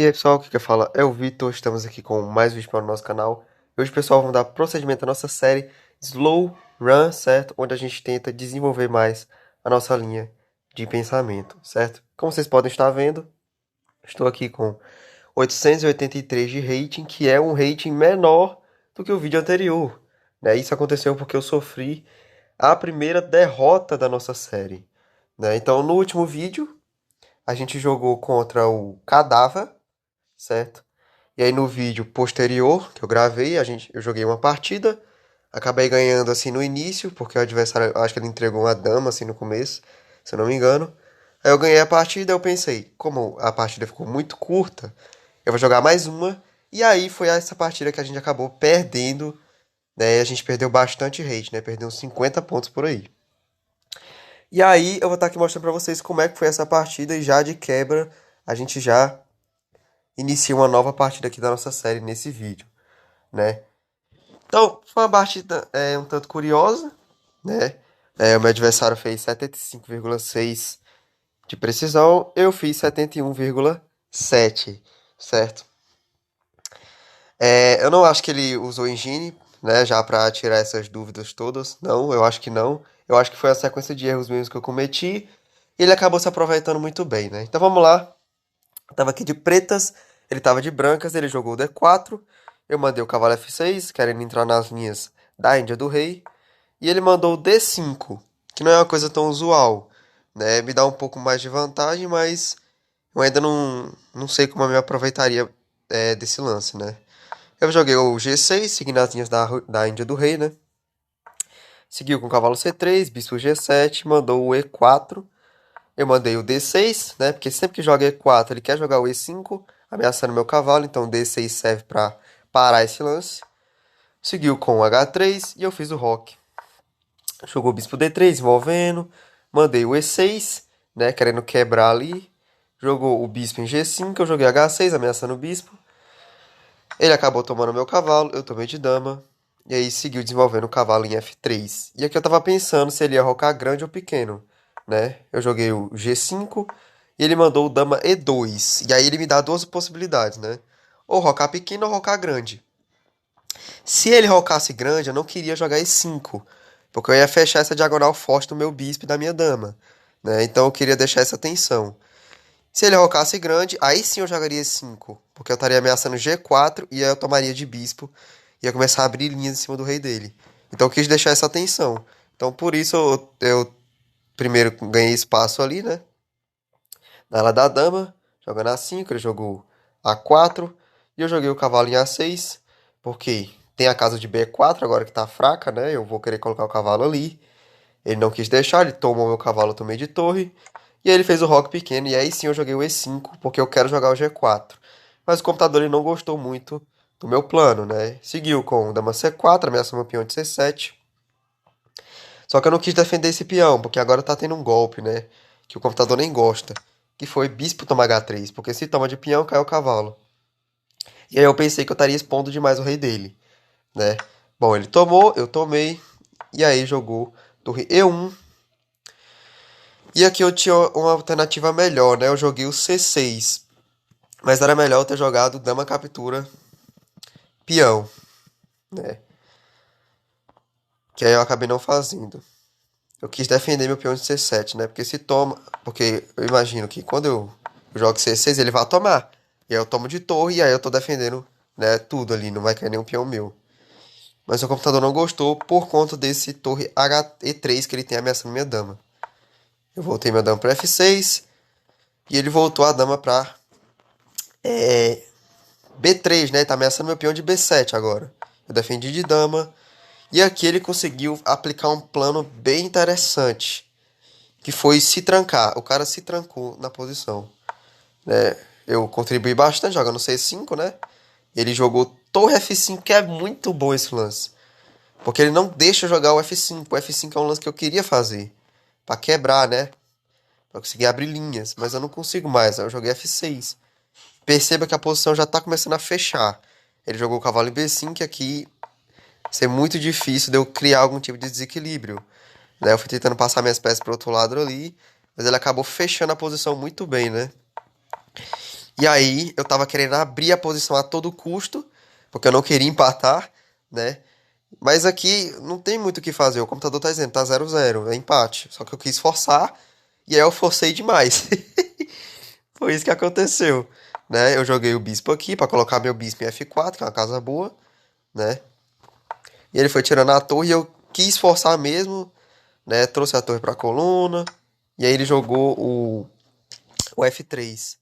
E aí, pessoal, o que quer falar é o Vitor. Estamos aqui com mais um vídeo para o nosso canal. Hoje, pessoal, vamos dar procedimento à nossa série Slow Run, certo? Onde a gente tenta desenvolver mais a nossa linha de pensamento, certo? Como vocês podem estar vendo, estou aqui com 883 de rating, que é um rating menor do que o vídeo anterior, né? Isso aconteceu porque eu sofri a primeira derrota da nossa série, né? Então, no último vídeo, a gente jogou contra o Cadáver, certo? E aí no vídeo posterior que eu gravei, eu joguei uma partida, acabei ganhando assim no início, porque o adversário, eu acho que ele entregou uma dama assim no começo, se eu não me engano. Aí eu ganhei a partida, eu pensei, como a partida ficou muito curta, eu vou jogar mais uma. E aí foi essa partida que a gente acabou perdendo, né? A gente perdeu bastante rate, né? Perdeu uns 50 pontos por aí. E aí eu vou estar aqui mostrando pra vocês como é que foi essa partida e já de quebra a gente já inicia uma nova partida aqui da nossa série nesse vídeo, né? Então, foi uma partida um tanto curiosa, né? O meu adversário fez 75,6 de precisão, eu fiz 71,7, certo? Eu não acho que ele usou engine, né, já pra tirar essas dúvidas todas. Não, eu acho que não. Eu acho que foi a sequência de erros mesmo que eu cometi. E ele acabou se aproveitando muito bem, né? Então vamos lá. Eu tava aqui de pretas, ele tava de brancas, ele jogou o D4. Eu mandei o cavalo F6, querendo entrar nas linhas da Índia do Rei. E ele mandou o D5, que não é uma coisa tão usual, né? Me dá um pouco mais de vantagem, mas eu ainda não sei como eu me aproveitaria desse lance, né? Eu joguei o G6, seguindo as linhas da Índia do Rei, né? Seguiu com o cavalo C3, bispo G7, mandou o E4. Eu mandei o D6, né? Porque sempre que joga E4, ele quer jogar o E5, ameaçando meu cavalo. Então o D6 serve para parar esse lance. Seguiu com o H3 e eu fiz o roque. Jogou o bispo D3, envolvendo. Mandei o E6, né? Querendo quebrar ali. Jogou o bispo em G5, eu joguei H6, ameaçando o bispo. Ele acabou tomando meu cavalo, eu tomei de dama. E aí seguiu desenvolvendo o cavalo em F3. E aqui eu tava pensando se ele ia rocar grande ou pequeno, né? Eu joguei o G5 e ele mandou o dama E2. E aí ele me dá duas possibilidades, né? Ou rocar pequeno ou rocar grande. Se ele rocasse grande, eu não queria jogar E5, porque eu ia fechar essa diagonal forte do meu bispo e da minha dama, né? Então eu queria deixar essa tensão. Se ele rocasse grande, aí sim eu jogaria E5, porque eu estaria ameaçando G4 e aí eu tomaria de bispo e ia começar a abrir linhas em cima do rei dele. Então eu quis deixar essa tensão. Então por isso eu primeiro ganhei espaço ali, né? Na ala da dama, jogando A5, ele jogou A4 e eu joguei o cavalo em A6, porque tem a casa de B4 agora que tá fraca, né? Eu vou querer colocar o cavalo ali. Ele não quis deixar, ele tomou meu cavalo, eu tomei de torre. E aí ele fez o roque pequeno, e aí sim eu joguei o E5, porque eu quero jogar o G4. Mas o computador ele não gostou muito do meu plano, né? Seguiu com dama C4, ameaçou meu peão de C7. Só que eu não quis defender esse peão, porque agora tá tendo um golpe, né? Que o computador nem gosta. Que foi bispo tomar H3, porque se toma de peão, cai o cavalo. E aí eu pensei que eu estaria expondo demais o rei dele, né? Bom, ele tomou, eu tomei, e aí jogou torre E1. E aqui eu tinha uma alternativa melhor, né? Eu joguei o C6. Mas era melhor eu ter jogado dama captura peão, né? Que aí eu acabei não fazendo. Eu quis defender meu peão de C7, né? Porque se toma. Porque eu imagino que quando eu jogo C6, ele vai tomar. E aí eu tomo de torre e aí eu tô defendendo, né? Tudo ali, não vai cair nenhum peão meu. Mas o computador não gostou por conta desse torre HE3 que ele tem ameaçando minha dama. Eu voltei minha dama para F6 e ele voltou a dama para B3, né? Tá ameaçando meu peão de B7 agora. Eu defendi de dama. E aqui ele conseguiu aplicar um plano bem interessante. Que foi se trancar. O cara se trancou na posição, né? Eu contribuí bastante jogando C5, né? Ele jogou torre F5, que é muito bom esse lance. Porque ele não deixa eu jogar o F5. O F5 é um lance que eu queria fazer. Pra quebrar, né? Pra conseguir abrir linhas. Mas eu não consigo mais. Aí eu joguei F6. Perceba que a posição já tá começando a fechar. Ele jogou o cavalo em B5 e aqui ser muito difícil de eu criar algum tipo de desequilíbrio. Né? Eu fui tentando passar minhas peças pro outro lado ali, mas ele acabou fechando a posição muito bem, né? E aí eu tava querendo abrir a posição a todo custo, porque eu não queria empatar, né? Mas aqui não tem muito o que fazer. O computador tá dizendo, tá 0-0, é empate. Só que eu quis forçar e aí eu forcei demais. Foi isso que aconteceu, né? Eu joguei o bispo aqui pra colocar meu bispo em F4, que é uma casa boa, né? E ele foi tirando a torre e eu quis forçar mesmo, né? Trouxe a torre pra coluna. E aí ele jogou o F3.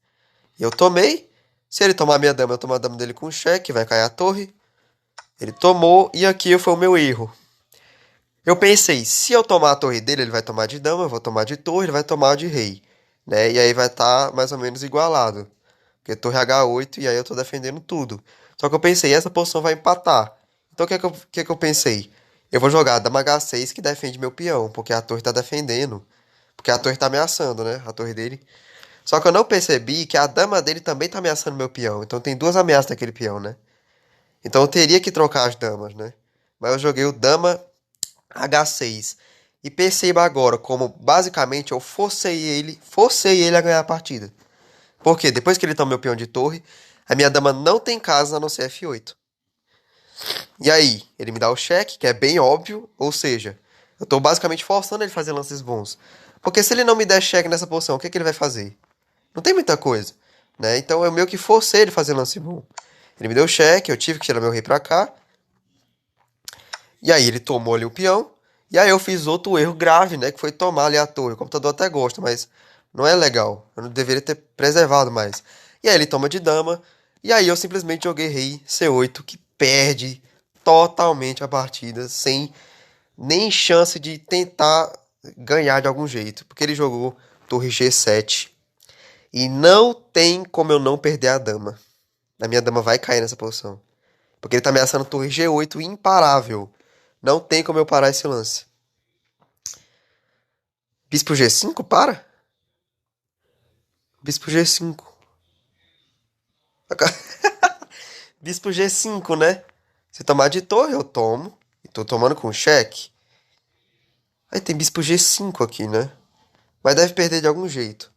E eu tomei. Se ele tomar minha dama, eu tomo a dama dele com cheque, vai cair a torre. Ele tomou e aqui foi o meu erro. Eu pensei, se eu tomar a torre dele, ele vai tomar de dama, eu vou tomar de torre, ele vai tomar de rei, né? E aí vai estar mais ou menos igualado. Porque torre H8 e aí eu tô defendendo tudo. Só que eu pensei, essa posição vai empatar. Então o que é que eu pensei? Eu vou jogar a dama H6 que defende meu peão, porque a torre tá defendendo. Porque a torre tá ameaçando, né? A torre dele. Só que eu não percebi que a dama dele também tá ameaçando meu peão. Então tem duas ameaças naquele peão, né? Então eu teria que trocar as damas, né? Mas eu joguei o dama H6. E perceba agora como basicamente eu forcei ele a ganhar a partida. Porque depois que ele toma meu peão de torre, a minha dama não tem casa a não ser F8. E aí, ele me dá o cheque, que é bem óbvio, ou seja, eu tô basicamente forçando ele a fazer lances bons. Porque se ele não me der cheque nessa posição, o que, que ele vai fazer? Não tem muita coisa, né? Então eu meio que forcei ele a fazer lance bom. Ele me deu cheque, eu tive que tirar meu rei pra cá. E aí ele tomou ali o peão. E aí eu fiz outro erro grave, né? Que foi tomar ali a torre. O computador até gosta, mas não é legal. Eu não deveria ter preservado mais. E aí ele toma de dama. E aí eu simplesmente joguei rei C8, que perde totalmente a partida, sem nem chance de tentar ganhar de algum jeito. Porque ele jogou torre G7. E não tem como eu não perder a dama. A minha dama vai cair nessa posição. Porque ele tá ameaçando torre G8 imparável. Não tem como eu parar esse lance. Bispo G5, para? Bispo G5. Bispo G5, né? Se tomar de torre, eu tomo. E tô tomando com cheque. Aí tem bispo G5 aqui, né? Mas deve perder de algum jeito.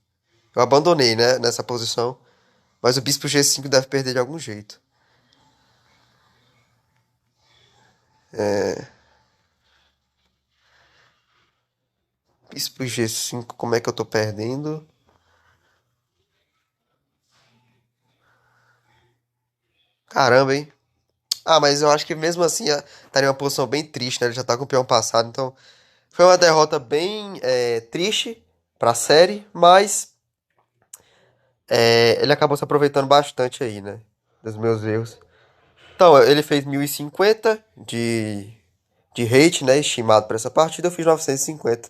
Eu abandonei, né? Nessa posição. Mas o bispo G5 deve perder de algum jeito. Bispo G5, como é que eu tô perdendo? Caramba, hein? Ah, mas eu acho que mesmo assim estaria em uma posição bem triste, né? Ele já tá com o peão passado, então foi uma derrota bem triste pra série, mas ele acabou se aproveitando bastante aí, né? Dos meus erros. Então, ele fez 1050 de rate, né? Estimado para essa partida, eu fiz 950,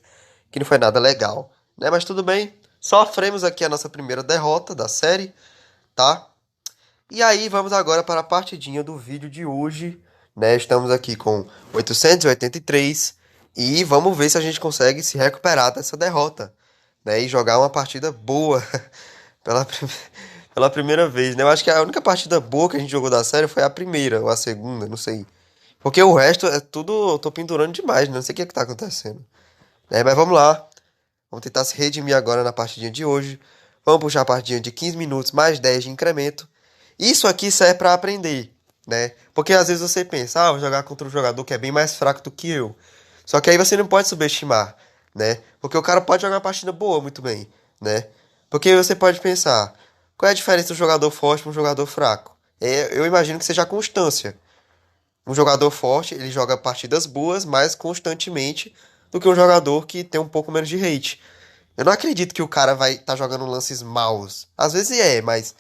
que não foi nada legal, né? Mas tudo bem. Sofremos aqui a nossa primeira derrota da série, tá? E aí, vamos agora para a partidinha do vídeo de hoje, né? Estamos aqui com 883 e vamos ver se a gente consegue se recuperar dessa derrota, né? E jogar uma partida boa pela, pela primeira vez, né? Eu acho que a única partida boa que a gente jogou da série foi a primeira ou a segunda, não sei. Porque o resto é tudo, eu tô pendurando demais, né? Não sei o que é que tá acontecendo, né? Mas vamos lá. Vamos tentar se redimir agora na partidinha de hoje. Vamos puxar a partidinha de 15 minutos mais 10 de incremento. Isso aqui serve para aprender, né? Porque às vezes você pensa, vou jogar contra um jogador que é bem mais fraco do que eu. Só que aí você não pode subestimar, né? Porque o cara pode jogar uma partida boa muito bem, né? Porque você pode pensar, qual é a diferença do jogador forte para um jogador fraco? Eu imagino que seja a constância. Um jogador forte, ele joga partidas boas mais constantemente do que um jogador que tem um pouco menos de rate. Eu não acredito que o cara vai estar jogando lances maus. Às vezes mas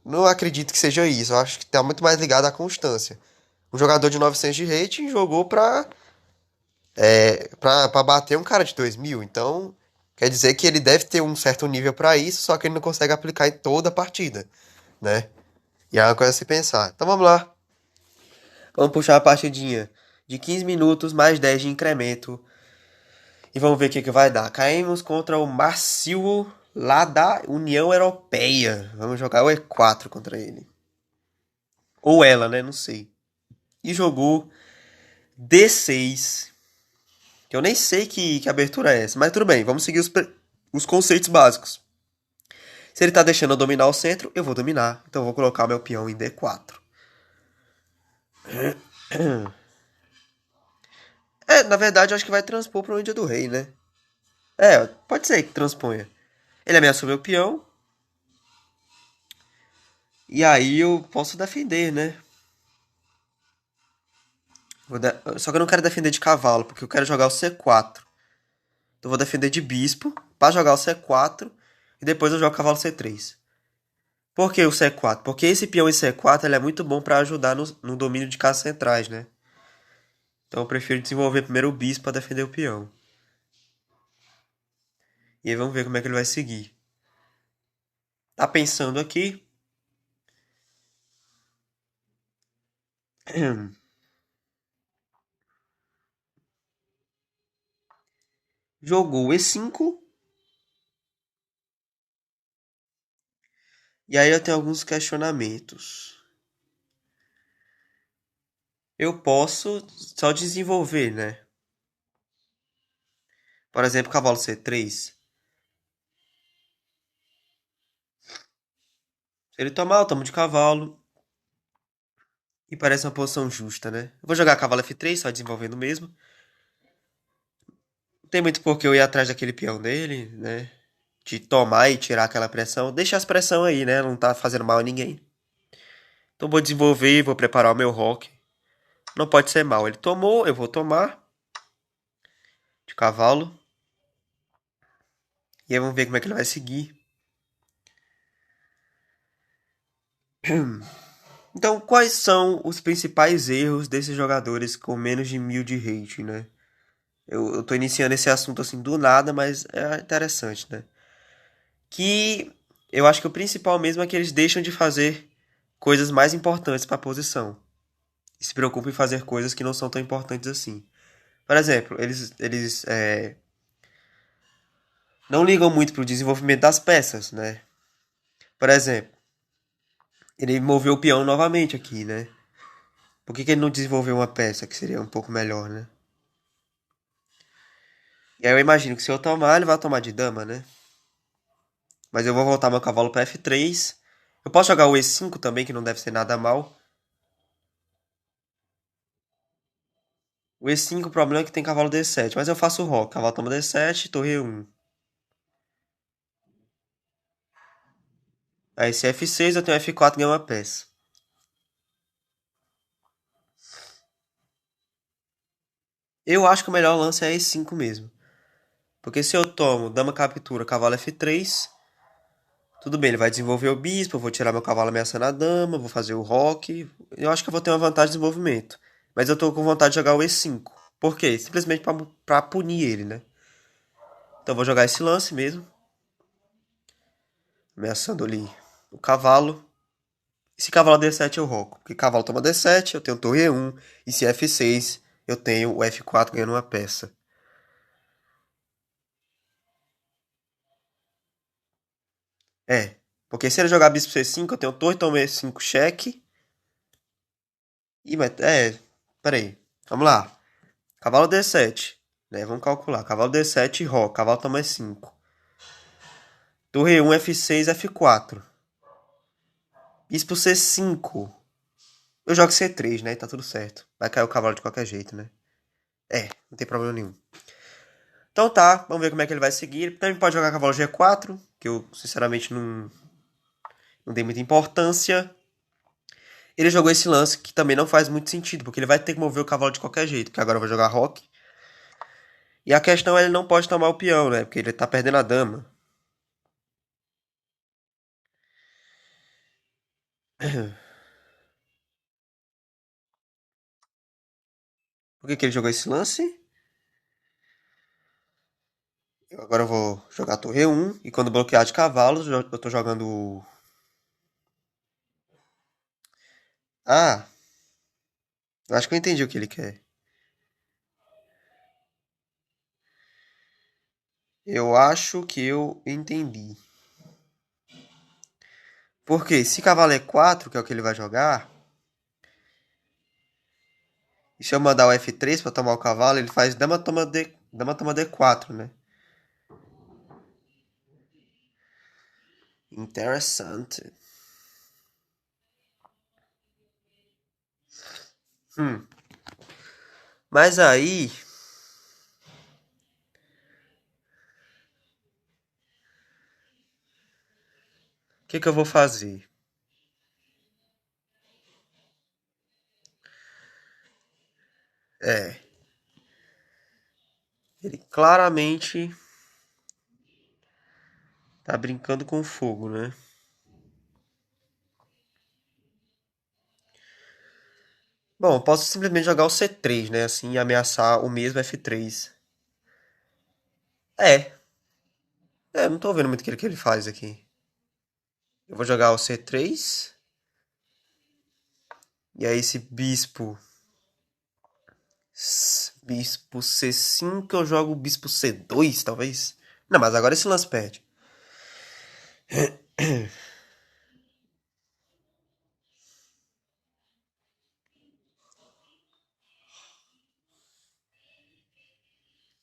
não acredito que seja isso. Eu acho que tá muito mais ligado à constância. Um jogador de 900 de rating jogou pra bater um cara de 2000. Então, quer dizer que ele deve ter um certo nível pra isso, só que ele não consegue aplicar em toda a partida, né? E é uma coisa a se pensar. Então vamos lá. Vamos puxar a partidinha de 15 minutos mais 10 de incremento. E vamos ver o que vai dar. Caímos contra o Marcelo lá da União Europeia. Vamos jogar o E4 contra ele. Ou ela, né? Não sei. E jogou D6. Que eu nem sei que abertura é essa. Mas tudo bem, vamos seguir os conceitos básicos. Se ele tá deixando eu dominar o centro, eu vou dominar. Então eu vou colocar meu peão em D4. É, na verdade, eu acho que vai transpor pro Índia do Rei, né? É, pode ser que transponha. Ele ameaçou meu peão. E aí eu posso defender, né? Só que eu não quero defender de cavalo, porque eu quero jogar o C4. Então eu vou defender de bispo para jogar o C4 e depois eu jogo o cavalo C3. Por que o C4? Porque esse peão em C4 ele é muito bom para ajudar no domínio de casas centrais, né? Então eu prefiro desenvolver primeiro o bispo para defender o peão. E aí vamos ver como é que ele vai seguir. Tá pensando aqui. Jogou o E5. E aí eu tenho alguns questionamentos. Eu posso só desenvolver, né? Por exemplo, cavalo C3. Se ele tomar, eu tomo de cavalo. E parece uma posição justa, né? Eu vou jogar cavalo F3, só desenvolvendo mesmo. Não tem muito por que eu ir atrás daquele peão dele, né? De tomar e tirar aquela pressão. Deixa as pressão aí, né? Não tá fazendo mal a ninguém. Então vou desenvolver, vou preparar o meu rock. Não pode ser mal. Ele tomou, eu vou tomar. De cavalo. E aí vamos ver como é que ele vai seguir. Então, quais são os principais erros desses jogadores com menos de 1000 de rating, né? Eu tô iniciando esse assunto assim do nada, mas é interessante, né? Que eu acho que o principal mesmo é que eles deixam de fazer coisas mais importantes para a posição. E se preocupam em fazer coisas que não são tão importantes assim. Por exemplo, eles não ligam muito para o desenvolvimento das peças, né? Por exemplo, ele moveu o peão novamente aqui, né? Por que ele não desenvolveu uma peça que seria um pouco melhor, né? E aí eu imagino que se eu tomar, ele vai tomar de dama, né? Mas eu vou voltar meu cavalo para F3. Eu posso jogar o E5 também, que não deve ser nada mal. O E5, o problema é que tem cavalo D7, mas eu faço o rock. Cavalo toma D7, torre E1. Aí se F6, eu tenho F4 e ganho uma peça. Eu acho que o melhor lance é E5 mesmo. Porque se eu tomo dama captura, cavalo F3, tudo bem, ele vai desenvolver o bispo, eu vou tirar meu cavalo ameaçando a dama, vou fazer o rock. Eu acho que eu vou ter uma vantagem de desenvolvimento. Mas eu tô com vontade de jogar o E5. Por quê? Simplesmente pra punir ele, né? Então eu vou jogar esse lance mesmo. Ameaçando ali o cavalo. E se cavalo D7 eu roco. Porque cavalo toma D7, eu tenho torre E1. E se F6, eu tenho o F4 ganhando uma peça. É. Porque se ele jogar bispo C5, eu tenho torre, toma E5, cheque. Ih, mas. É. Pera aí. Vamos lá. Cavalo D7. Né? Vamos calcular. Cavalo D7 e roca. Cavalo toma E5. Torre E1, F6, F4. Bispo C5. Eu jogo C3, né? Tá tudo certo. Vai cair o cavalo de qualquer jeito, né? É, não tem problema nenhum. Então tá, vamos ver como é que ele vai seguir. Ele também pode jogar cavalo G4, que eu sinceramente não dei muita importância. Ele jogou esse lance que também não faz muito sentido, porque ele vai ter que mover o cavalo de qualquer jeito, porque agora eu vou jogar roque. E a questão é ele não pode tomar o peão, né? Porque ele tá perdendo a dama. Por que ele jogou esse lance? Agora eu vou jogar torre 1 e quando bloquear de cavalos, eu tô jogando. Ah, eu acho que eu entendi o que ele quer. Eu acho que eu entendi. Porque se cavalo é 4, que é o que ele vai jogar, e se eu mandar o F3 pra tomar o cavalo, ele faz dama toma D4, né? Interessante. Hum. Mas aí, o que que eu vou fazer? É, ele claramente tá brincando com fogo, né? Bom, eu posso simplesmente jogar o C3, né? Assim, e ameaçar o mesmo F3. É, não tô vendo muito o que ele faz aqui. Eu vou jogar o C3. E aí esse bispo. Bispo C5, eu jogo o bispo C2, talvez. Não, mas agora esse lance perde.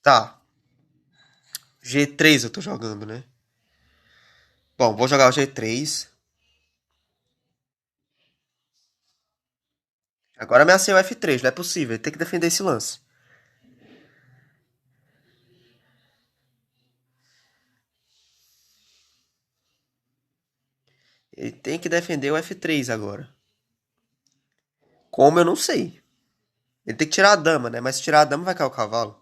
Tá, G3 eu tô jogando, né? Bom, vou jogar o G3. Agora ameacei o F3, não é possível. Ele tem que defender esse lance. Ele tem que defender o F3 agora. Como eu não sei. Ele tem que tirar a dama, né? Mas se tirar a dama vai cair o cavalo.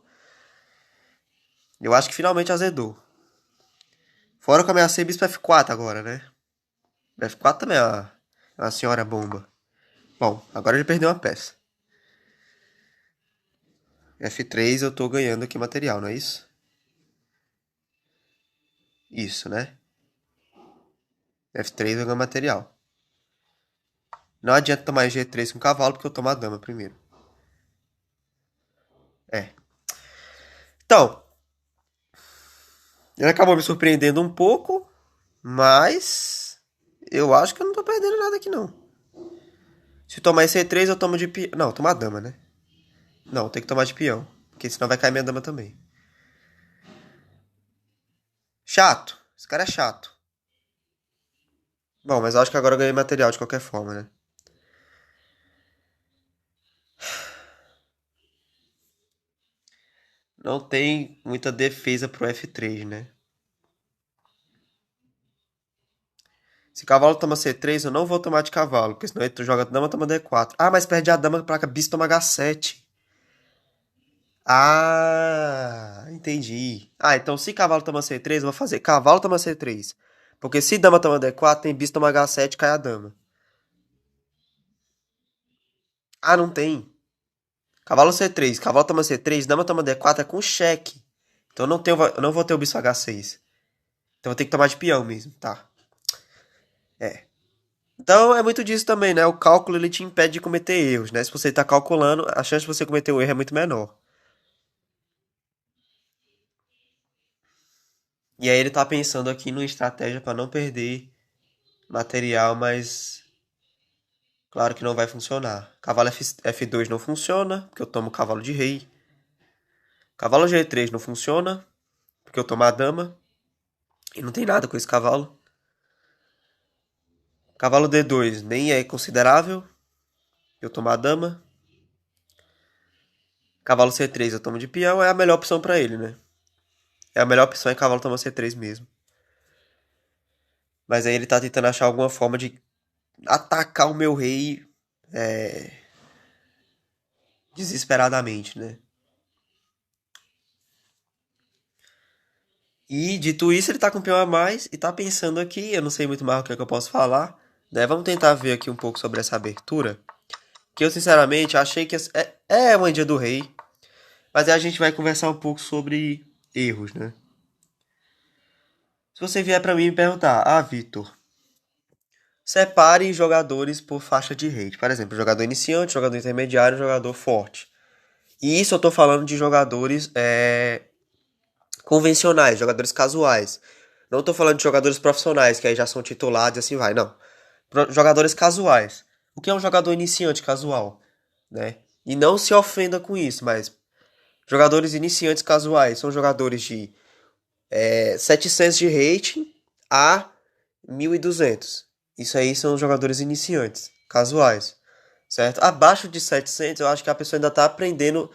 Eu acho que finalmente azedou. Fora que eu ameacei bispo F4 agora, né? F4 também é uma senhora bomba. Bom, agora ele perdeu uma peça. F3 eu tô ganhando aqui material, não é isso? Isso, né? F3 eu ganho material. Não adianta tomar G3 com cavalo, porque eu tomo a dama primeiro. É. Então, ele acabou me surpreendendo um pouco, mas eu acho que eu não tô perdendo nada aqui, não. Se tomar C3, eu tomo de peão. Não, tomar dama, né? Não, tem que tomar de peão. Porque senão vai cair minha dama também. Chato. Esse cara é chato. Bom, mas eu acho que agora eu ganhei material de qualquer forma, né? Não tem muita defesa pro F3, né? Se cavalo toma C3, eu não vou tomar de cavalo, porque senão ele joga dama, toma D4. Ah, mas perde a dama pra bispo toma H7. Ah, entendi. Ah, então se cavalo toma C3, eu vou fazer cavalo toma C3. Porque se dama toma D4, tem bispo toma H7, cai a dama. Ah, não tem. Cavalo C3, cavalo toma C3, dama toma D4 é com cheque. Então eu não vou ter o bispo H6. Então vou ter que tomar de peão mesmo, tá? É. Então é muito disso também, né? O cálculo ele te impede de cometer erros, né? Se você está calculando, a chance de você cometer o erro é muito menor. E aí ele tá pensando aqui numa estratégia para não perder material, mas claro que não vai funcionar. Cavalo F2 não funciona, porque eu tomo cavalo de rei. Cavalo G3 não funciona, porque eu tomo a dama. E não tem nada com esse cavalo. Cavalo D2 nem é considerável, eu tomo a dama. Cavalo C3 eu tomo de peão, é a melhor opção para ele, né? É a melhor opção é cavalo tomar C3 mesmo. Mas aí ele tá tentando achar alguma forma de atacar o meu rei desesperadamente, né? E dito isso, ele tá com um peão a mais e tá pensando aqui, eu não sei muito mais o que é que eu posso falar, né? Vamos tentar ver aqui um pouco sobre essa abertura. Que eu sinceramente achei que é uma dia do rei, mas aí a gente vai conversar um pouco sobre erros, né? Se você vier pra mim e me perguntar, ah, Vitor, separe jogadores por faixa de rate. Por exemplo, jogador iniciante, jogador intermediário, jogador forte. E isso eu tô falando de jogadores convencionais, jogadores casuais. Não tô falando de jogadores profissionais, que aí já são titulados e assim vai, não. Jogadores casuais. O que é um jogador iniciante casual, né? E não se ofenda com isso, mas jogadores iniciantes casuais são jogadores de 700 de rating a 1.200. Isso aí são jogadores iniciantes, casuais, certo? Abaixo de 700, eu acho que a pessoa ainda tá aprendendo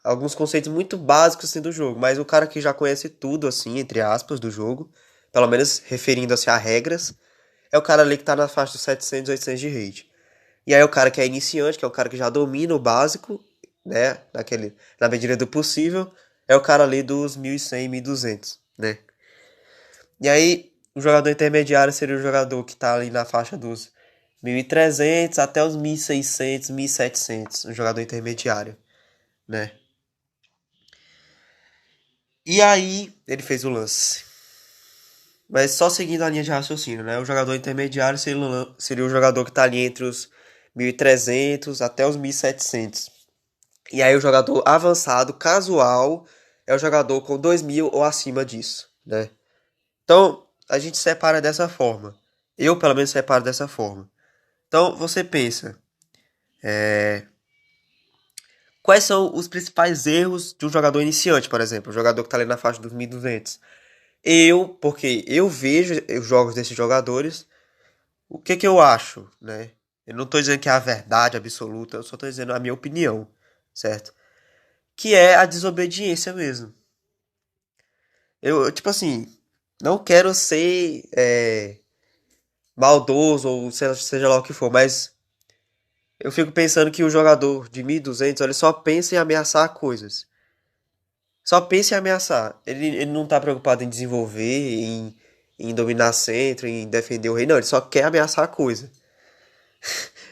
alguns conceitos muito básicos assim, do jogo, mas o cara que já conhece tudo, assim, entre aspas, do jogo, pelo menos referindo-se a regras, é o cara ali que tá na faixa dos 700, 800 de rate. E aí o cara que é iniciante, que é o cara que já domina o básico, né, na medida do possível, é o cara ali dos 1.100, 1.200, né? E aí o jogador intermediário seria o jogador que tá ali na faixa dos 1.300 até os 1.600, 1.700, um jogador intermediário, né? E aí ele fez o lance. Mas só seguindo a linha de raciocínio, né? O jogador intermediário seria o jogador que tá ali entre os 1.300 até os 1.700. E aí o jogador avançado, casual, é o jogador com 2.000 ou acima disso, né? Então, a gente separa dessa forma. Eu, pelo menos, separo dessa forma. Então, você pensa, quais são os principais erros de um jogador iniciante, por exemplo? O jogador que está ali na faixa dos 1.200. Porque eu vejo os jogos desses jogadores, o que que eu acho, né? Eu não estou dizendo que é a verdade absoluta, eu só estou dizendo a minha opinião, certo? Que é a desobediência mesmo. Tipo assim, não quero ser maldoso ou seja lá o que for, mas eu fico pensando que o jogador de 1.200 ele só pensa em ameaçar coisas. Só pensa em ameaçar. Ele não tá preocupado em desenvolver, em dominar centro, em defender o rei. Não, ele só quer ameaçar a coisa.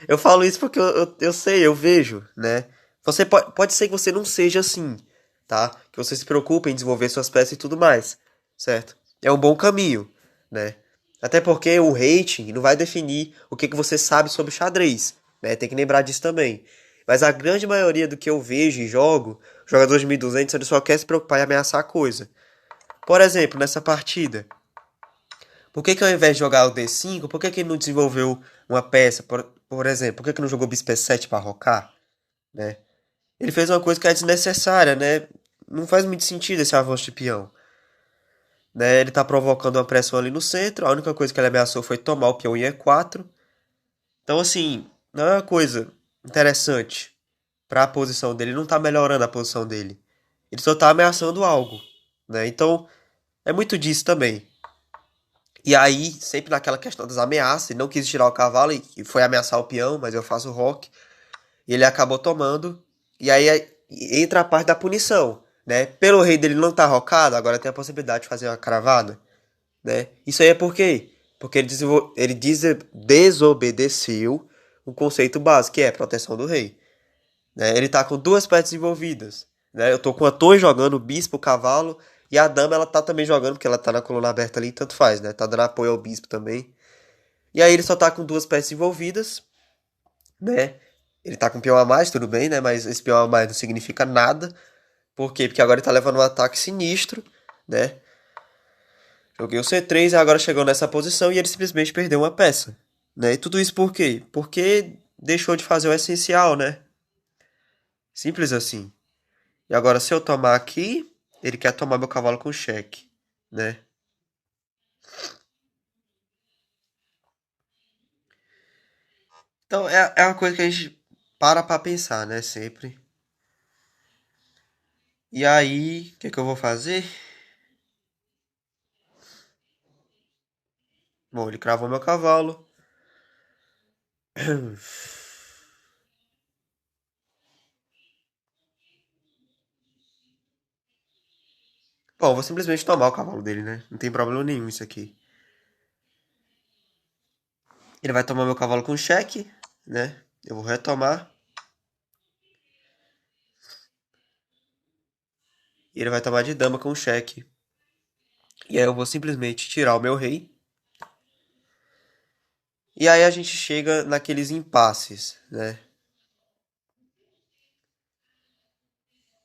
Eu falo isso porque eu sei, eu vejo, né? Você pode ser que você não seja assim, tá? Que você se preocupe em desenvolver suas peças e tudo mais, certo? É um bom caminho, né? Até porque o rating não vai definir o que você sabe sobre xadrez, né? Tem que lembrar disso também. Mas a grande maioria do que eu vejo e jogo, jogadores de 1.200, ele só quer se preocupar em ameaçar a coisa. Por exemplo, nessa partida, por que que ao invés de jogar o D5, por que que ele não desenvolveu uma peça, por exemplo? Por que que não jogou bispo E7 para rocar, né? Ele fez uma coisa que é desnecessária, né? Não faz muito sentido esse avanço de peão, né? Ele tá provocando uma pressão ali no centro, a única coisa que ele ameaçou foi tomar o peão em E4. Então, assim, não é uma coisa interessante para a posição dele, não tá melhorando a posição dele. Ele só tá ameaçando algo, né? Então, é muito disso também. E aí, sempre naquela questão das ameaças, ele não quis tirar o cavalo e foi ameaçar o peão, mas eu faço o roque. E ele acabou tomando. E aí entra a parte da punição, né? Pelo rei dele não tá rocado, agora tem a possibilidade de fazer uma cravada, né? Isso aí é por quê? Porque ele desobedeceu o conceito básico, que é a proteção do rei, né? Ele tá com duas peças envolvidas, né? Eu tô com a torre jogando, o bispo, o cavalo, e a dama ela tá também jogando, porque ela tá na coluna aberta ali, tanto faz, né? Tá dando apoio ao bispo também. E aí ele só tá com duas peças envolvidas, né? Ele tá com um peão a mais, tudo bem, né? Mas esse peão a mais não significa nada. Por quê? Porque agora ele tá levando um ataque sinistro, né? Joguei o C3 e agora chegou nessa posição e ele simplesmente perdeu uma peça, né? E tudo isso por quê? Porque deixou de fazer o essencial, né? Simples assim. E agora se eu tomar aqui, ele quer tomar meu cavalo com cheque, né? Então é uma coisa que a gente para pra pensar, né? Sempre. E aí, o que que eu vou fazer? Bom, ele cravou meu cavalo. Bom, eu vou simplesmente tomar o cavalo dele, né? Não tem problema nenhum isso aqui. Ele vai tomar meu cavalo com cheque, né? Eu vou retomar. E ele vai tomar de dama com cheque. E aí eu vou simplesmente tirar o meu rei. E aí a gente chega naqueles impasses, né?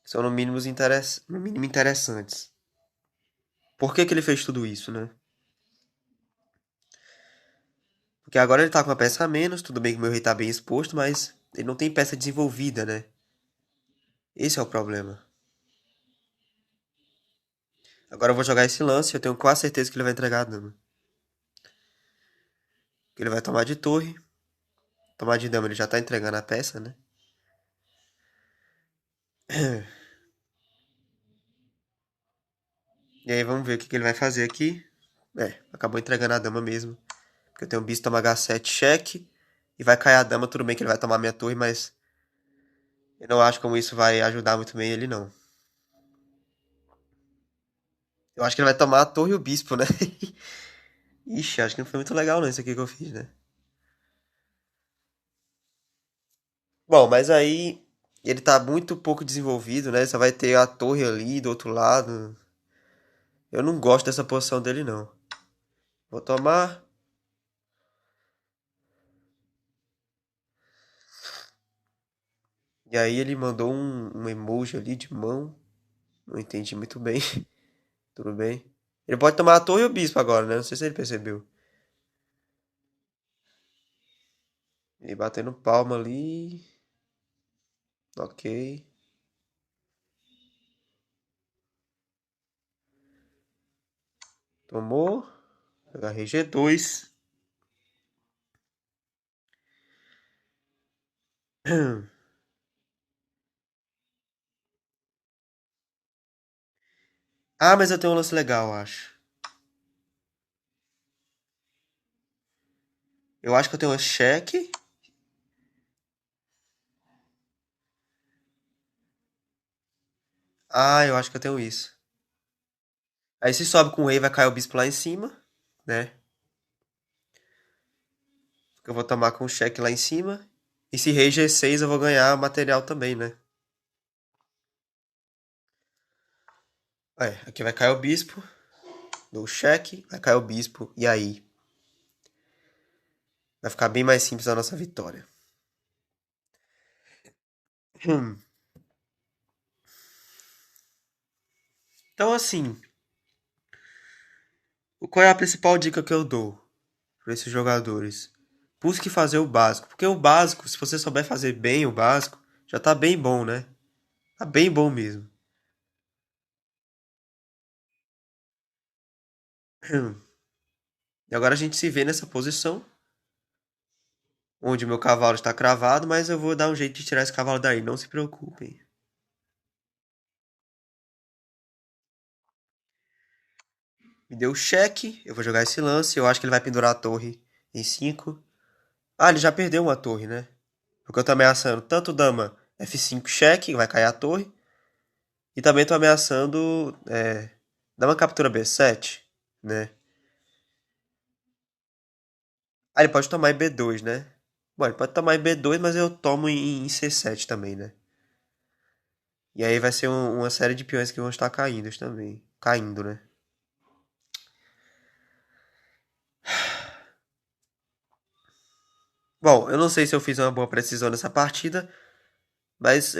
São no mínimo interessantes. Por que que ele fez tudo isso, né? Porque agora ele tá com uma peça a menos, tudo bem que o meu rei tá bem exposto, mas ele não tem peça desenvolvida, né? Esse é o problema. Agora eu vou jogar esse lance, eu tenho quase certeza que ele vai entregar a dama. Ele vai tomar de torre. Tomar de dama, ele já tá entregando a peça, né? E aí vamos ver o que ele vai fazer aqui. É, acabou entregando a dama mesmo. Porque eu tenho o bispo toma H7, cheque. E vai cair a dama, tudo bem que ele vai tomar minha torre, mas eu não acho como isso vai ajudar muito bem ele, não. Eu acho que ele vai tomar a torre e o bispo, né? Ixi, acho que não foi muito legal não isso aqui que eu fiz, né? Bom, mas aí ele tá muito pouco desenvolvido, né? Só vai ter a torre ali do outro lado. Eu não gosto dessa posição dele, não. Vou tomar. E aí ele mandou um emoji ali de mão. Não entendi muito bem. Tudo bem. Ele pode tomar a torre e o bispo agora, né? Não sei se ele percebeu. E batendo palma ali. Ok. Tomou. Agarrei G2. Ah, mas eu tenho um lance legal, eu acho. Eu acho que eu tenho um cheque. Ah, eu acho que eu tenho isso. Aí se sobe com o rei, vai cair o bispo lá em cima, né? Eu vou tomar com o cheque lá em cima. E se rei G6, eu vou ganhar material também, né? É, aqui vai cair o bispo. Dou o cheque, vai cair o bispo. E aí? Vai ficar bem mais simples a nossa vitória. Hum. Então, assim, qual é a principal dica que eu dou para esses jogadores? Busque fazer o básico. Porque o básico, se você souber fazer bem o básico, já tá bem bom, né? Tá bem bom mesmo. E agora a gente se vê nessa posição, onde meu cavalo está cravado, mas eu vou dar um jeito de tirar esse cavalo daí, não se preocupem. Me deu cheque, eu vou jogar esse lance, eu acho que ele vai pendurar a torre em 5. Ah, ele já perdeu uma torre, né? Porque eu tô ameaçando tanto dama F5 cheque, vai cair a torre, e também tô ameaçando dama captura B7, né? Ah, ele pode tomar em B2, né? Bom, ele pode tomar em B2, mas eu tomo em C7 também, né? E aí vai ser uma série de peões que vão estar caindo também. Caindo, né? Bom, eu não sei se eu fiz uma boa precisão nessa partida, mas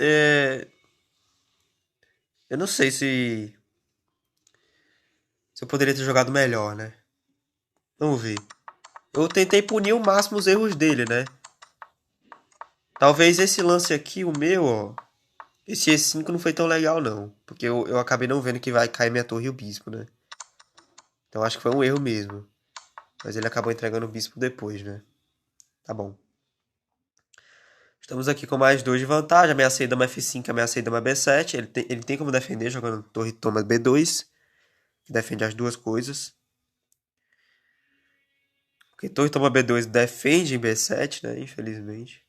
eu não sei se eu poderia ter jogado melhor, né? Vamos ver. Eu tentei punir o máximo os erros dele, né? Talvez esse lance aqui, o meu, ó. Esse E5 não foi tão legal, não. Porque eu acabei não vendo que vai cair minha torre e o bispo, né? Então acho que foi um erro mesmo. Mas ele acabou entregando o bispo depois, né? Tá bom. Estamos aqui com mais 2 de vantagem. Ameacei dama F5, ameacei dama B7. Ele tem como defender jogando torre toma B2. Que defende as duas coisas. Porque torre toma B2 defende em B7, né? Infelizmente.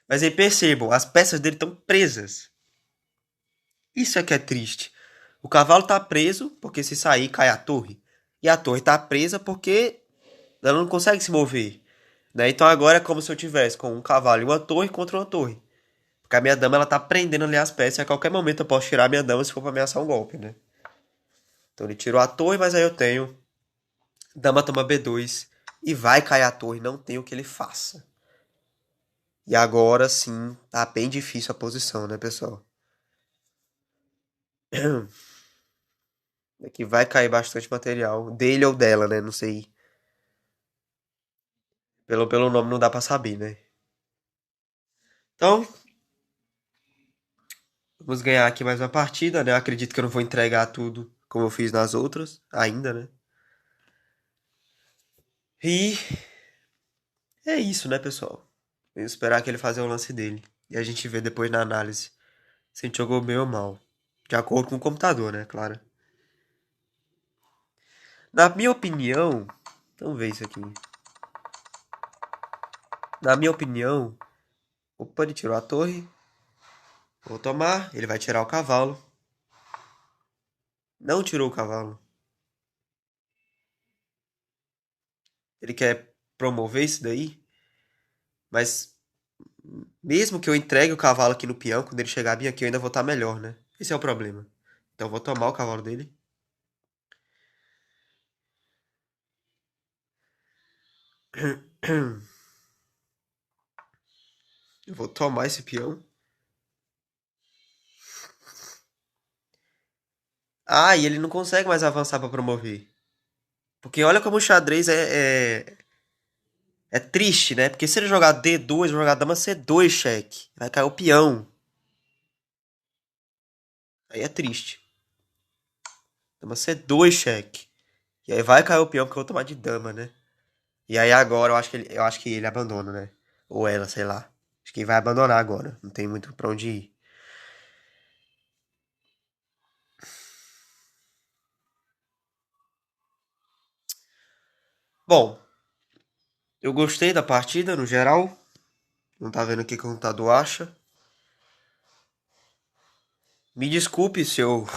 Mas aí percebam, as peças dele estão presas. Isso é que é triste. O cavalo tá preso porque se sair cai a torre. E a torre tá presa porque ela não consegue se mover. Né? Então agora é como se eu tivesse com um cavalo e uma torre contra uma torre. Porque a minha dama ela tá prendendo ali as peças e a qualquer momento eu posso tirar a minha dama se for pra ameaçar um golpe, né? Então ele tirou a torre, mas aí eu tenho dama toma B2 e vai cair a torre, não tem o que ele faça. E agora sim, tá bem difícil a posição, né, pessoal? Aqui vai cair bastante material, dele ou dela, né? Não sei. Pelo nome não dá pra saber, né? Então, vamos ganhar aqui mais uma partida, né? Eu acredito que eu não vou entregar tudo como eu fiz nas outras, ainda, né? E é isso, né, pessoal? Vamos esperar que ele faça o lance dele. E a gente vê depois na análise se a gente jogou bem ou mal. De acordo com o computador, né, claro. Na minha opinião, vamos ver isso aqui. Na minha opinião, opa, ele tirou a torre. Vou tomar, ele vai tirar o cavalo. Não tirou o cavalo. Ele quer promover isso daí, mas mesmo que eu entregue o cavalo aqui no peão, quando ele chegar bem aqui, eu ainda vou estar melhor, né? Esse é o problema. Então eu vou tomar o cavalo dele. Eu vou tomar esse peão. Ah, e ele não consegue mais avançar pra promover. Porque olha como o xadrez é triste, né? Porque se ele jogar D2, jogar dama C2 cheque, vai cair o peão. Aí é triste. Dama C2 cheque. E aí vai cair o peão porque eu vou tomar de dama, né? E aí agora eu acho que ele abandona, né? Ou ela, sei lá. Acho que ele vai abandonar agora. Não tem muito pra onde ir. Bom, eu gostei da partida no geral. Não tá vendo o que o computador acha. Me desculpe se eu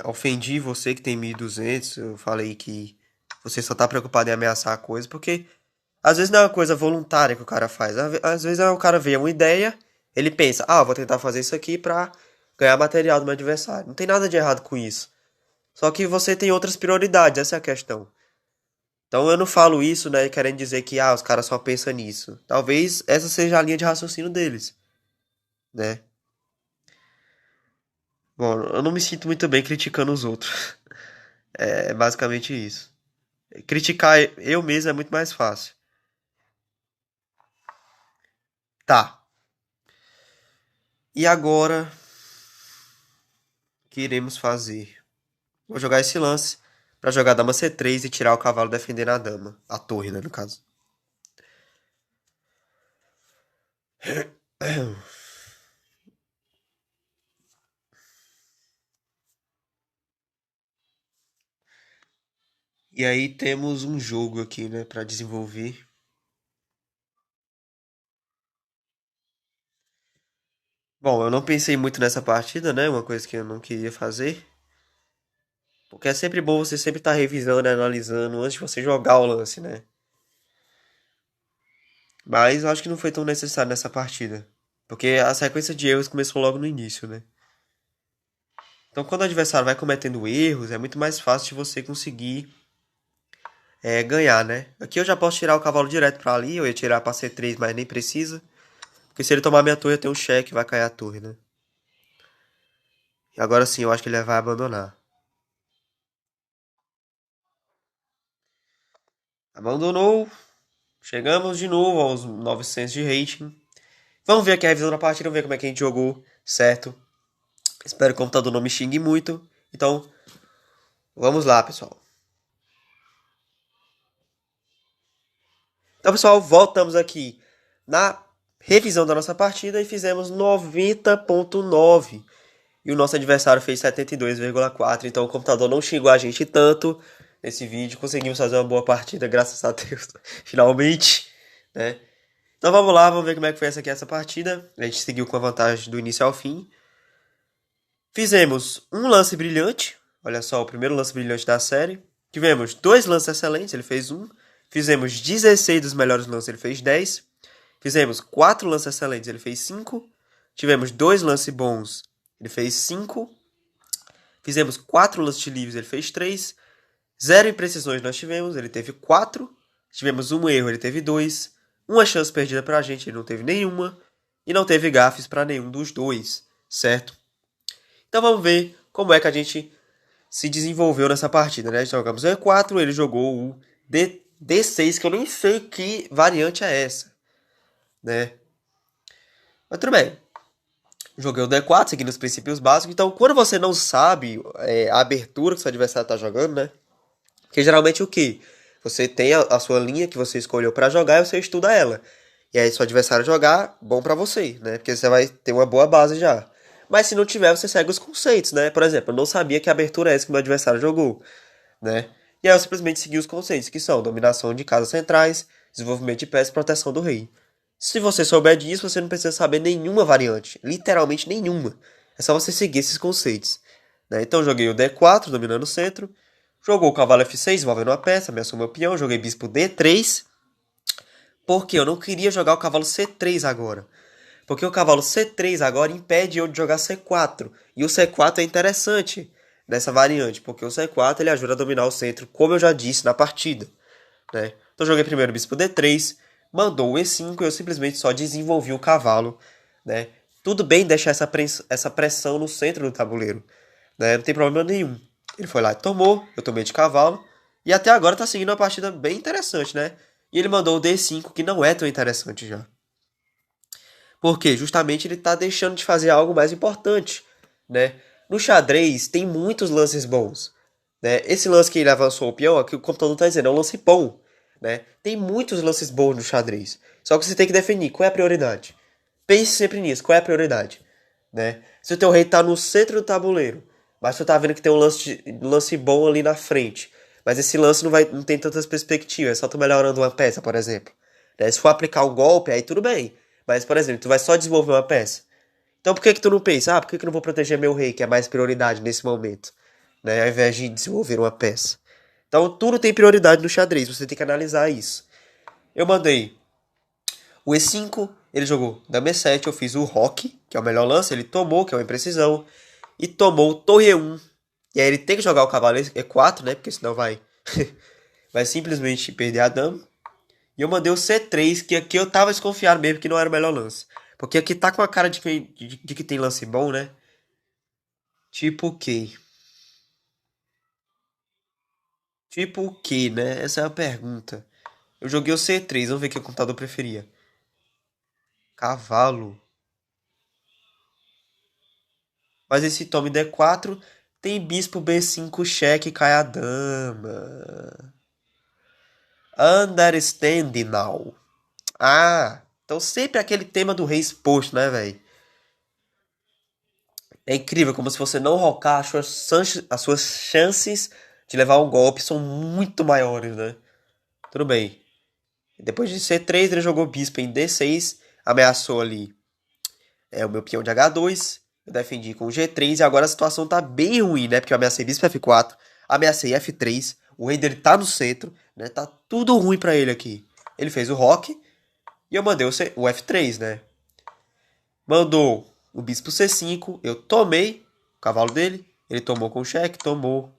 ofendi você que tem 1.200. Eu falei que você só tá preocupado em ameaçar a coisa. Porque às vezes não é uma coisa voluntária que o cara faz. Às vezes o cara vê uma ideia, ele pensa, ah, eu vou tentar fazer isso aqui pra ganhar material do meu adversário. Não tem nada de errado com isso. Só que você tem outras prioridades, essa é a questão. Então eu não falo isso, né, querendo dizer que os caras só pensam nisso. Talvez essa seja a linha de raciocínio deles, né? Bom, eu não me sinto muito bem criticando os outros. É basicamente isso. Criticar eu mesmo é muito mais fácil. Tá. E agora, o que iremos fazer? Vou jogar esse lance pra jogar dama C3 e tirar o cavalo defendendo a dama. A torre, né, no caso. E aí temos um jogo aqui, né, pra desenvolver. Bom, eu não pensei muito nessa partida, né? Uma coisa que eu não queria fazer. Porque é sempre bom você sempre estar revisando e analisando antes de você jogar o lance, né? Mas eu acho que não foi tão necessário nessa partida. Porque a sequência de erros começou logo no início, né? Então quando o adversário vai cometendo erros, é muito mais fácil de você conseguir ganhar, né? Aqui eu já posso tirar o cavalo direto pra ali. Eu ia tirar pra C3, mas nem precisa. Porque se ele tomar minha torre, eu tenho um cheque, vai cair a torre, né? E agora sim, eu acho que ele vai abandonar. Abandonou. Chegamos de novo aos 900 de rating. Vamos ver aqui a revisão da partida, vamos ver como é que a gente jogou, certo? Espero que o computador não me xingue muito. Então, vamos lá, pessoal. Então, pessoal, voltamos aqui na revisão da nossa partida e fizemos 90.9. E o nosso adversário fez 72,4. Então, o computador não xingou a gente tanto nesse vídeo. Conseguimos fazer uma boa partida, graças a Deus, finalmente, né? Então vamos lá, vamos ver como é que foi essa partida. A gente seguiu com a vantagem do início ao fim. Fizemos um lance brilhante. Olha só, o primeiro lance brilhante da série. Tivemos dois lances excelentes, ele fez um. Fizemos 16 dos melhores lances, ele fez 10. Fizemos quatro lances excelentes, ele fez 5. Tivemos dois lances bons, ele fez 5. Fizemos quatro lances de livres, ele fez 3. Zero imprecisões nós tivemos, ele teve 4. Tivemos um erro, ele teve 2. Uma chance perdida pra gente, ele não teve nenhuma. E não teve gafes pra nenhum dos dois, certo? Então vamos ver como é que a gente se desenvolveu nessa partida, né? Jogamos o E4, ele jogou o D6, que eu nem sei que variante é essa, né? Mas tudo bem. Joguei o D4, seguindo os princípios básicos. Então, quando você não sabe a abertura que seu adversário tá jogando, né? Porque geralmente o quê? Você tem a sua linha que você escolheu pra jogar e você estuda ela. E aí, se o adversário jogar, bom pra você, né? Porque você vai ter uma boa base já. Mas se não tiver, você segue os conceitos, né? Por exemplo, eu não sabia que abertura é essa que meu adversário jogou, né? E aí eu simplesmente segui os conceitos, que são dominação de casas centrais, desenvolvimento de peças e proteção do rei. Se você souber disso, você não precisa saber nenhuma variante. Literalmente nenhuma. É só você seguir esses conceitos, né? Então eu joguei o D4, dominando o centro. Jogou o cavalo F6, envolvendo uma peça, ameaçou meu peão. Joguei bispo D3, porque eu não queria jogar o cavalo C3 agora. Porque o cavalo C3 agora impede eu de jogar C4. E o C4 é interessante nessa variante, porque o C4 ele ajuda a dominar o centro, como eu já disse na partida, né? Então joguei primeiro o bispo D3, mandou o E5 e eu simplesmente só desenvolvi o cavalo, né? Tudo bem deixar essa pressão no centro do tabuleiro, né? Não tem problema nenhum. Ele foi lá e tomou, eu tomei de cavalo, e até agora tá seguindo uma partida bem interessante, né? E ele mandou o D5, que não é tão interessante já. Porque justamente ele está deixando de fazer algo mais importante, né? No xadrez tem muitos lances bons, né? Esse lance que ele avançou o peão, aqui o computador está dizendo, é um lance bom, né? Tem muitos lances bons no xadrez. Só que você tem que definir qual é a prioridade. Pense sempre nisso, qual é a prioridade, né? Se o teu rei está no centro do tabuleiro, mas você tá vendo que tem um lance bom ali na frente, mas esse lance não tem tantas perspectivas, é só tu melhorando uma peça, por exemplo. Né? Se for aplicar um golpe, aí tudo bem. Mas, por exemplo, tu vai só desenvolver uma peça. Então por que que tu não pensa, por que que eu não vou proteger meu rei, que é mais prioridade nesse momento, né? Ao invés de desenvolver uma peça. Então tudo tem prioridade no xadrez, você tem que analisar isso. Eu mandei o E5, ele jogou dama E7, eu fiz o roque, que é o melhor lance, ele tomou, que é uma imprecisão, e tomou o torre E1. E aí ele tem que jogar o cavalo E4, né? Porque senão vai simplesmente perder a dama. E eu mandei o C3, que aqui eu tava desconfiado mesmo que não era o melhor lance. Porque aqui tá com a cara de que tem lance bom, né? Tipo o quê? Tipo o quê, né? Essa é a pergunta. Eu joguei o C3, vamos ver o que o computador preferia. Cavalo. Mas esse tome D4 tem bispo B5, cheque, cai a dama. Understand now. Ah, então sempre aquele tema do rei exposto, né, velho? É incrível como se você não rocar, as suas chances de levar um golpe são muito maiores, né? Tudo bem. Depois de C3, ele jogou bispo em D6, ameaçou ali o meu peão de H2, eu defendi com G3 e agora a situação tá bem ruim, né? Porque eu ameacei bispo F4, ameacei F3, o rei dele tá no centro, né? Tá tudo ruim pra ele aqui. Ele fez o roque e eu mandei o F3, né? Mandou o bispo C5, eu tomei o cavalo dele, ele tomou com cheque, tomou,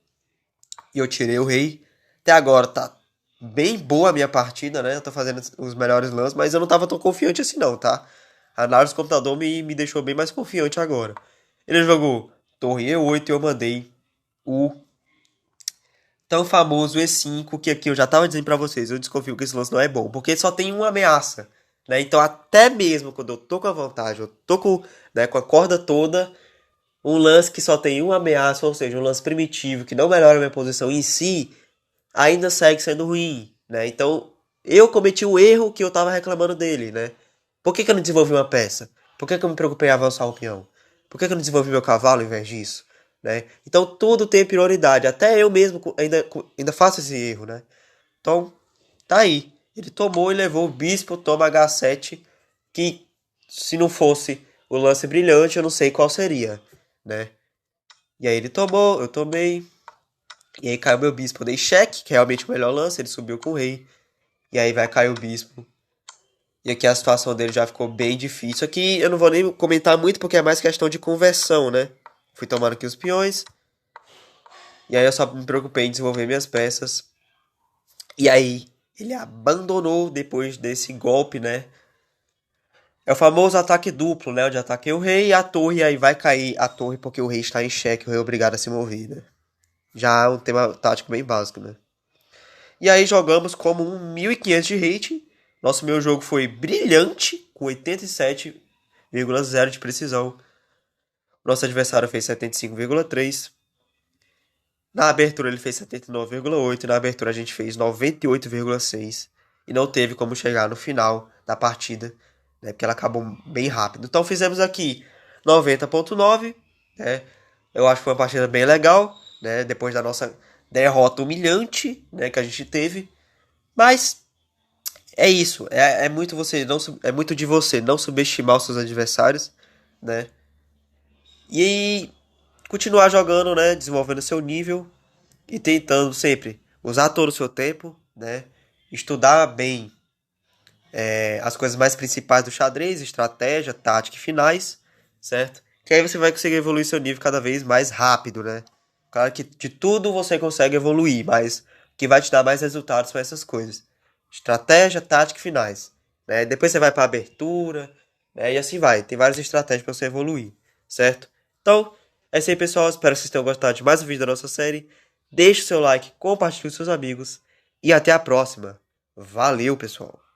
e eu tirei o rei. Até agora tá bem boa a minha partida, né? Eu tô fazendo os melhores lances, mas eu não tava tão confiante assim não, tá? A análise do computador me deixou bem mais confiante agora. Ele jogou torre E8 e eu mandei o tão famoso E5, que aqui eu já tava dizendo pra vocês, eu desconfio que esse lance não é bom, porque só tem uma ameaça, né? Então até mesmo quando eu tô com a vantagem, eu tô com, né, com a corda toda, um lance que só tem uma ameaça, ou seja, um lance primitivo que não melhora a minha posição em si, ainda segue sendo ruim, né? Então, eu cometi o erro que eu tava reclamando dele, né? Por que que eu não desenvolvi uma peça? Por que que eu me preocupei em avançar o peão? Por que que eu não desenvolvi meu cavalo ao invés disso? Né? Então, tudo tem prioridade. Até eu mesmo ainda faço esse erro, né? Então, tá aí. Ele tomou e levou o bispo, toma H7, que se não fosse o lance brilhante, eu não sei qual seria, né? E aí ele tomou, eu tomei, e aí caiu meu bispo, eu dei cheque, que é realmente o melhor lance, ele subiu com o rei. E aí vai cair o bispo. E aqui a situação dele já ficou bem difícil. Aqui eu não vou nem comentar muito porque é mais questão de conversão, né? Fui tomando aqui os peões. E aí eu só me preocupei em desenvolver minhas peças. E aí ele abandonou depois desse golpe, né? É o famoso ataque duplo, né? Onde ataquei o rei e a torre, e aí vai cair a torre porque o rei está em xeque, o rei é obrigado a se mover, né? Já é um tema tático bem básico, né? E aí jogamos como um 1500 de rating. Meu jogo foi brilhante, com 87,0 de precisão. Nosso adversário fez 75,3. Na abertura ele fez 79,8, na abertura a gente fez 98,6 e não teve como chegar no final da partida, né, porque ela acabou bem rápido. Então fizemos aqui 90,9, né? Eu acho que foi uma partida bem legal, né, depois da nossa derrota humilhante, né, que a gente teve, mas é isso, é muito você não é muito de você não subestimar os seus adversários, né? E continuar jogando, né, desenvolvendo seu nível e tentando sempre usar todo o seu tempo, né? Estudar bem as coisas mais principais do xadrez, estratégia, tática e finais, certo? Que aí você vai conseguir evoluir seu nível cada vez mais rápido, né? Claro que de tudo você consegue evoluir, mas o que vai te dar mais resultados são essas coisas. Estratégia, tática e finais. Né? Depois você vai para abertura, né? E assim vai. Tem várias estratégias para você evoluir, certo? Então, é isso aí, pessoal. Espero que vocês tenham gostado de mais um vídeo da nossa série. Deixe o seu like, compartilhe com seus amigos e até a próxima. Valeu, pessoal!